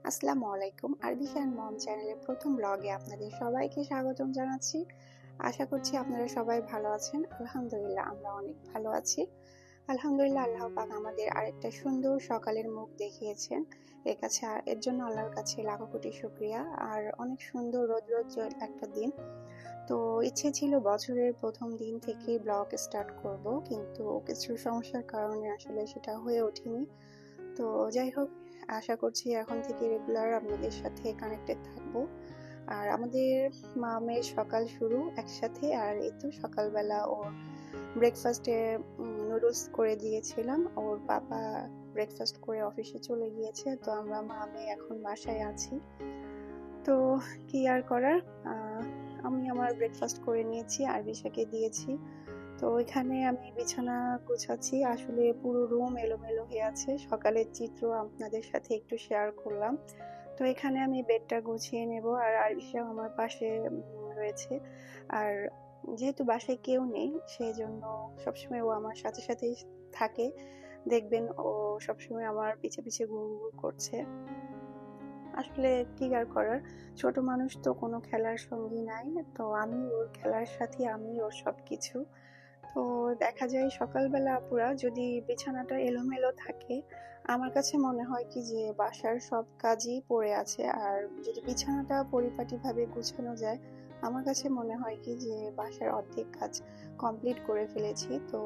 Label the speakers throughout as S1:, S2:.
S1: আসসালামু আলাইকুম। আরবিশ and mom চ্যানেলের প্রথম ব্লগে আপনাদের সবাইকে স্বাগতম জানাচ্ছি। আশা করছি আপনারা সবাই ভালো আছেন। আলহামদুলিল্লাহ আমরা অনেক ভালো আছি। আলহামদুলিল্লাহ আল্লাহ পাক আমাদের আরেকটা সুন্দর সকালের মুখ দেখিয়েছেন। এর জন্য আল্লাহর কাছে লাখো কোটি শুকরিয়া। আর অনেক সুন্দর রৌদ্রোজ্জ্বল একটা দিন। তো ইচ্ছে ছিল বছরের প্রথম দিন থেকেই ব্লগ স্টার্ট করব, কিন্তু কিছু সমস্যার কারণে আসলে সেটা হয়ে ওঠেনি। তো যাই হোক, আশা করছি এখন থেকে রেগুলার আপনাদের সাথে কানেক্টেড থাকবো। আর আমাদের মামের সকাল শুরু একসাথে। আর এই তো সকালবেলা ওর ব্রেকফাস্টে নুডলস করে দিয়েছিলাম। ওর পাপা ব্রেকফাস্ট করে অফিসে চলে গিয়েছে, তো আমরা মামে এখন বাসায় আছি। তো কি আর করার, আমি আমার ব্রেকফাস্ট করে নিয়েছি আর বিশাকে দিয়েছি। তো এখানে আমি বিছানা গুছাচ্ছি, আসলে পুরো রুম এলোমেলো হয়ে আছে। সকালের চিত্র আপনাদের সাথে একটু শেয়ার করলাম। তো এখানে আমি বেডটা গুছিয়ে নেব, আর আরিশা আমার পাশে রয়েছে। আর যেহেতু বাসায় কেউ নেই, সেই জন্য সবসময় ও আমার সাথে সাথেই থাকে। দেখবেন ও সবসময় আমার পিছে পিছে ঘুর ঘুর করছে। আসলে কি আর করার, ছোট মানুষ তো কোনো খেলার সঙ্গী নাই। তো আমি ওর খেলার সাথী, আমি ওর সবকিছু। তো দেখা যায় সকালবেলা আপুরা যদি বিছানাটা এলোমেলো থাকে, আমার কাছে মনে হয় কি যে বাসার সব কাজই পড়ে আছে। আর যদি বিছানাটা পরিপাটিভাবে গুছানো যায়, আমার কাছে মনে হয় কি যে বাসার অর্ধেক কাজ কমপ্লিট করে ফেলেছি। তো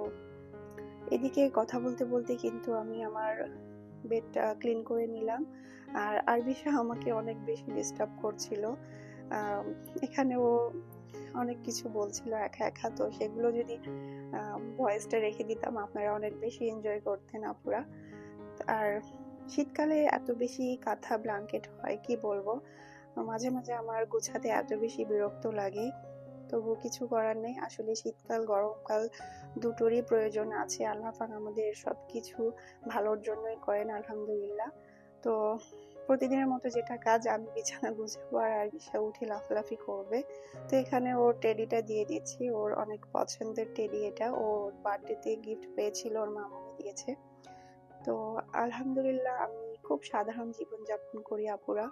S1: এদিকে কথা বলতে বলতে কিন্তু আমি আমার বেডটা ক্লিন করে নিলাম। আর আরবিশা আমাকে অনেক বেশি ডিস্টার্ব করছিল। এখানে ও অনেক কিছু বলছিল একা একা, তো সেগুলো যদি ভয়েসটা রেখে দিতাম আপনারা অনেক বেশি এনজয় করতেন আপুরা। আর শীতকালে এত বেশি কাঁথা ব্ল্যাঙ্কেট হয় কি বলবো, মাঝে মাঝে আমার গোছাতে এত বেশি বিরক্ত লাগে। তবু কিছু করার নেই, আসলে শীতকাল গরমকাল দুটোরই প্রয়োজন আছে। আল্লাহ পাক আমাদের সবকিছু ভালোর জন্যই করেন, আলহামদুলিল্লাহ। তো প্রতিদিনের মতো যেটা কাজ, আমি বিছানা গুছাবো আর আরবিশা উঠে লাফালাফি করবে। তো এখানে ওর টেডিটা দিয়ে দিচ্ছি, ওর অনেক পছন্দের টেডি এটা। ওর বার্থডেতে গিফট পেয়েছিল, ওর মামনি দিয়েছে। তো আলহামদুলিল্লাহ আমি খুব সাধারণ জীবনযাপন করি আপুরা।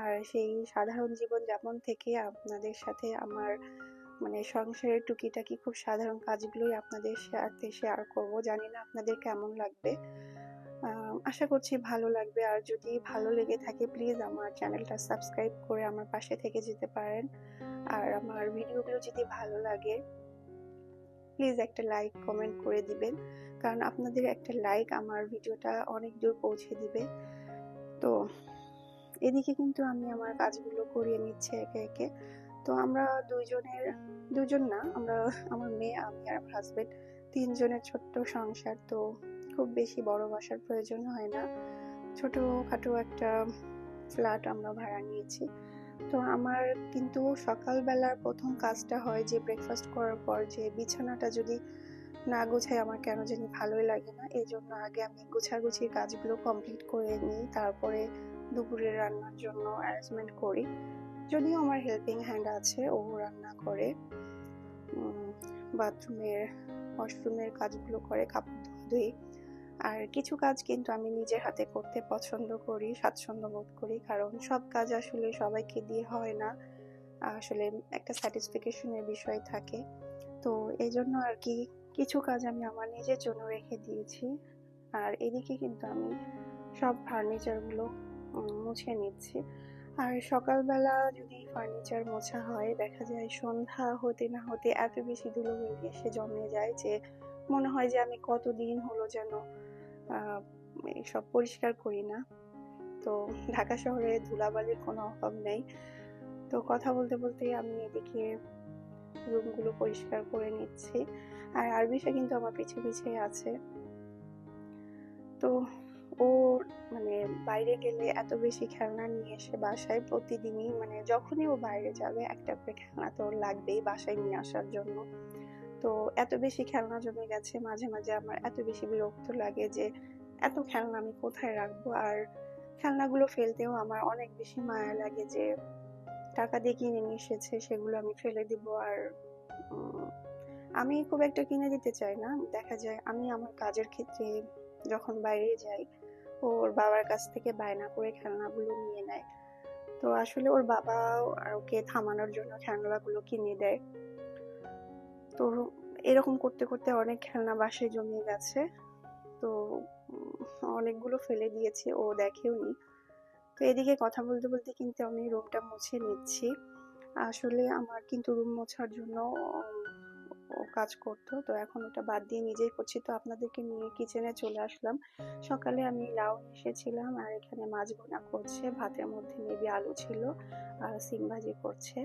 S1: আর সেই সাধারণ জীবনযাপন থেকে আপনাদের সাথে আমার সংসারের টুকিটাকি খুব সাধারণ কাজগুলোই আপনাদের সাথে শেয়ার করব। জানি না আপনাদের কেমন লাগবে, আশা করছি ভালো লাগবে। আর যদি ভালো লেগে থাকে প্লিজ আমার চ্যানেলটা সাবস্ক্রাইব করে আমার পাশে থেকে যেতে পারেন। আর আমার ভিডিওগুলো যদি ভালো লাগে প্লিজ একটা লাইক কমেন্ট করে দিবেন, কারণ আপনাদের একটা লাইক আমার ভিডিওটা অনেক দূর পৌঁছে দিবে। তো এদিকে কিন্তু আমি আমার কাজগুলো করিয়ে নিচ্ছি একে একে। তো আমরা দুজন না, আমরা আমার মেয়ে, আমি আর আমার হাজবেন্ড, তিনজনের ছোট্ট সংসার। তো খুব বেশি বড় বাসার প্রয়োজন হয় না, ছোটখাটো একটা ফ্ল্যাট আমরা ভাড়া নিয়েছি। তো আমার কিন্তু সকালবেলার প্রথম কাজটা হয় যে ব্রেকফাস্ট করার পর যে বিছানাটা যদি না গোছাই আমার কেন জানি ভালোই লাগে না। এই জন্য আগে আমি গোছাগুছির কাজগুলো কমপ্লিট করে নিই, তারপরে দুপুরের রান্নার জন্য অ্যারেঞ্জমেন্ট করি। যদিও আমার হেল্পিং হ্যান্ড আছে, ও রান্না করে, বাথরুমের ওয়াশরুমের কাজগুলো করে, কাপড় ধোয়াধুয়ি। আর কিছু কাজ কিন্তু আমি নিজের হাতে করতে পছন্দ করি, স্বাচ্ছন্দ্য বোধ করি, কারণ সব কাজ আসলে সবাইকে দিয়ে হয় না। আসলে একটা স্যাটিসফ্যাকশনের বিষয় থাকে। তো এই জন্য আর কি কিছু কাজ আমি আমার নিজের জন্য রেখে দিয়েছি। আর এদিকে কিন্তু আমি সব ফার্নিচারগুলো মুছে নিচ্ছি। আর সকালবেলা যদি ফার্নিচার মোছা হয়, দেখা যায় সন্ধ্যা হতে না হতে এত বেশি ধুলোবালি এসে জমে যায় যে মনে হয় যে আমি কতদিন হলো যেন সব পরিষ্কার করি না। তো ঢাকা শহরে ধুলাবালির কোনো অভাব নেই। তো কথা বলতে বলতে আমি এদিকে রুমগুলো পরিষ্কার করে নিচ্ছি। আর আরবিশা কিন্তু আমার পিছে পিছে আছে। তো ও বাইরে গেলে এত বেশি খেলনা নিয়ে এসে বাসায় প্রতিদিনই, যখনই ও বাইরে যাবে একটা করে খেলনা তো ওর লাগবেই বাসায় নিয়ে আসার জন্য। তো এত বেশি খেলনা জমে গেছে, মাঝে মাঝে আমার এত বেশি বিরক্ত লাগে যে এত খেলনা আমি কোথায় রাখবো। আর খেলনাগুলো ফেলতেও আমার অনেক বেশি মায়া লাগে যে টাকা দিয়ে কিনে নিয়ে এসেছে, সেগুলো আমি ফেলে দিব। আর আমি খুব একটা কিনে দিতে চাই না। দেখা যায় আমি আমার কাজের ক্ষেত্রে যখন বাইরে যাই, ওর বাবার কাছ থেকে বায়না করে খেলনাগুলো নিয়ে নেয়। তো আসলে ওর বাবা আর ওকে থামানোর জন্য খেলনাগুলো কিনে দেয়। তো এরকম করতে করতে অনেক খেলনা বাসায় জমিয়ে গেছে। তো অনেকগুলো ফেলে দিয়েছি, ও দেখেওনি। তো এদিকে কথা বলতে বলতে কিন্তু আমি রুমটা মুছে নিচ্ছি। আসলে আমার কিন্তু রুম মোছার জন্য ও কাজ করতো, তো এখন ওটা বাদ দিয়ে নিজেই করছি। তো আপনাদেরকে নিয়ে কিচেনে চলে আসলাম। সকালে আমি লাউ এসেছিলাম আর এখানে মাছ ভুনা করছে, ভাতের মধ্যে মেবি আলু ছিল আর সিম ভাজি করছে।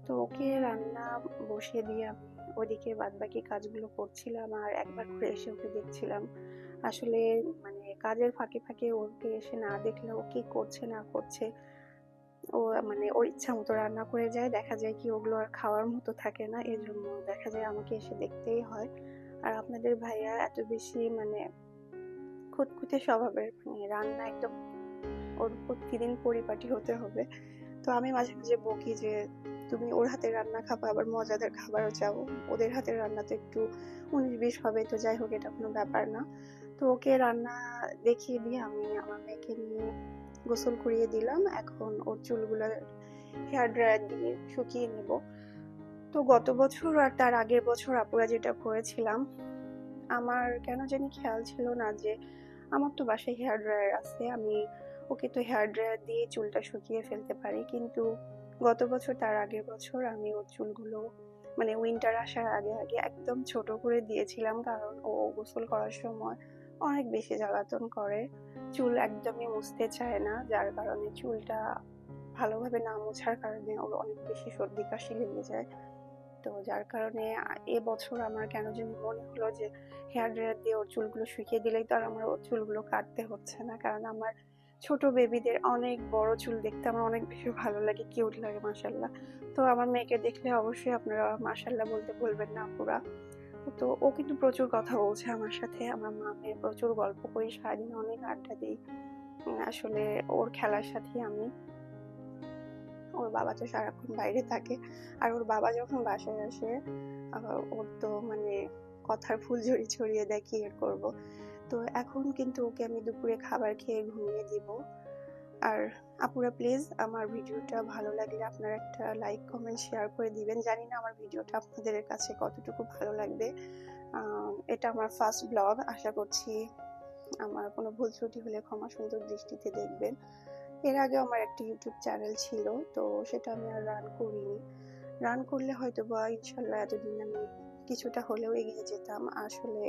S1: তো ওকে রান্না বসিয়ে দিয়ে আমি ওদিকে বাদবাকি কাজগুলো করছিলাম আর একবার করে এসে ওকে দেখছিলাম। আসলে মানে কাজের ফাঁকে ফাঁকে ওকে এসে না দেখলে ও কি করছে না করছে, ও মানে ওর ইচ্ছা মতো রান্না করে যায়, দেখা যায় কি ওগুলো আর খাওয়ার মতো থাকে না, এর জন্য দেখা যায় আমাকে এসে দেখতেই হয়। আর আপনাদের ভাইয়া এত বেশি মানে খুঁতখুঁতে স্বভাবের, মানে রান্না একদম ওর প্রতিদিন পরিপাটি হতে হবে। তো আমি মাঝে মাঝে বকি যে তুমি ওর হাতের রান্না খাবা, আবার মজাদার খাবারও চাও, ওদের হাতের রান্না তো একটু 19-20 হবে। তো যাই হোক, এটা কোনো ব্যাপার না। তো ওকে রান্না দেখিয়ে দিয়ে আমি আমার মেয়েকে নিয়ে গোসল করিয়ে দিলাম। এখন ওর চুলগুলো হেয়ার ড্রায়ার দিয়ে শুকিয়ে নিব। তো গত বছর আর তার আগের বছর আপুরা যেটা করেছিলাম, আমার কেন জানি খেয়াল ছিল না যে আমার তো বাসায় হেয়ার ড্রায়ার আছে, আমি ওকে তো হেয়ার ড্রায়ার দিয়ে চুলটা শুকিয়ে ফেলতে পারি। কিন্তু গত বছর তার আগের বছর আমি ওর চুলগুলো মানে উইন্টার আসার আগে আগে একদম ছোট করে দিয়েছিলাম, কারণ ও গোসল করার সময় অনেক বেশি জ্বালাতন করে, চুল একদমই মুছতে চায় না, যার কারণে চুলটা ভালোভাবে না মোছার কারণে ওর অনেক বেশি সর্দি কাশি লেগে যায়। তো যার কারণে এবছর আমার কেন জানি মনে হলো যে হেয়ার ড্রায়ার দিয়ে ওর চুলগুলো শুকিয়ে দিলেই তো আর আমার ওর চুলগুলো কাটতে হচ্ছে না। কারণ আমার ছোট বেবিদের অনেক বড় চুল দেখতে আমার অনেক বেশি ভালো লাগে, কিউট লাগে মাশাআল্লাহ। তো আমার মেয়েকে দেখলে অবশ্যই আপনারা মাশাআল্লাহ বলতে ভুলবেন না আপুরা। তো ও কিন্তু প্রচুর কথা বলছে আমার সাথে, আমার মা মেয়ে প্রচুর গল্প করি, সারাদিন অনেক আড্ডা দিই। আসলে ওর খেলার সাথে আমি, ওর বাবা তো সারাক্ষণ বাইরে থাকে, আর ওর বাবা যখন বাসায় আসে ওর তো মানে কথার ফুলঝড়ি ছড়িয়ে দেয়, কি আর করবো। তো এখন কিন্তু ওকে আমি দুপুরে খাবার খেয়ে ঘুমিয়ে দিব। আর আপুরা প্লিজ আমার ভিডিওটা ভালো লাগলে আপনারা একটা লাইক কমেন্ট শেয়ার করে দিবেন। জানি না আমার ভিডিওটা আপনাদের কাছে কতটুকু ভালো লাগবে। এটা আমার ফার্স্ট ব্লগ, আশা করছি আমার কোনো ভুল ত্রুটি হলে ক্ষমা সুন্দর দৃষ্টিতে দেখবেন। এর আগে আমার একটা ইউটিউব চ্যানেল ছিল, তো সেটা আমি আর রান করিনি। রান করলে হয়তো বা ইনশাল্লাহ এতদিন আমি কিছুটা হলেও এগিয়ে যেতাম। আসলে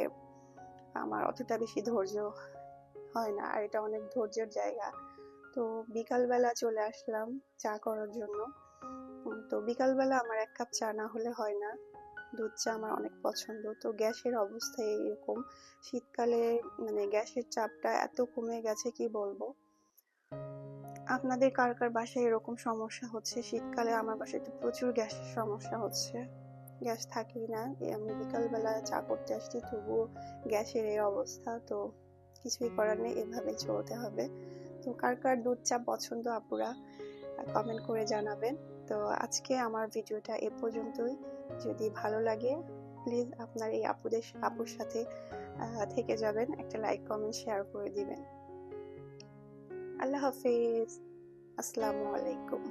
S1: আমার অতটা বেশি ধৈর্য হয় না, আর এটা অনেক ধৈর্যের জায়গা। তো বিকালবেলা চলে আসলাম চা করার জন্য। তো বিকালবেলা আমার 1 কাপ চা না হলে হয় না, দুধ চা আমার অনেক পছন্দ। তো গ্যাসের অবস্থা এরকম, শীতকালে মানে গ্যাসের চাপটা এত কমে গেছে কি বলবো। আপনাদের কার কার বাসায় এরকম সমস্যা হচ্ছে? শীতকালে আমার বাসায় তো প্রচুর গ্যাসের সমস্যা হচ্ছে, গ্যাস থাকেই না। আমি বিকালবেলা চা করতে আসছি, তবুও গ্যাসের এই অবস্থা। তো কিছুই করার নেই, এভাবেই চলতে হবে। তো কার কার দুধ চা পছন্দ আপুরা কমেন্ট করে জানাবেন। তো আজকে আমার ভিডিওটা এ পর্যন্তই। যদি ভালো লাগে প্লিজ আপনার এই আপুর সাথে থেকে যাবেন, একটা লাইক কমেন্ট শেয়ার করে দিবেন। আল্লাহ হাফেজ, আসসালামু আলাইকুম।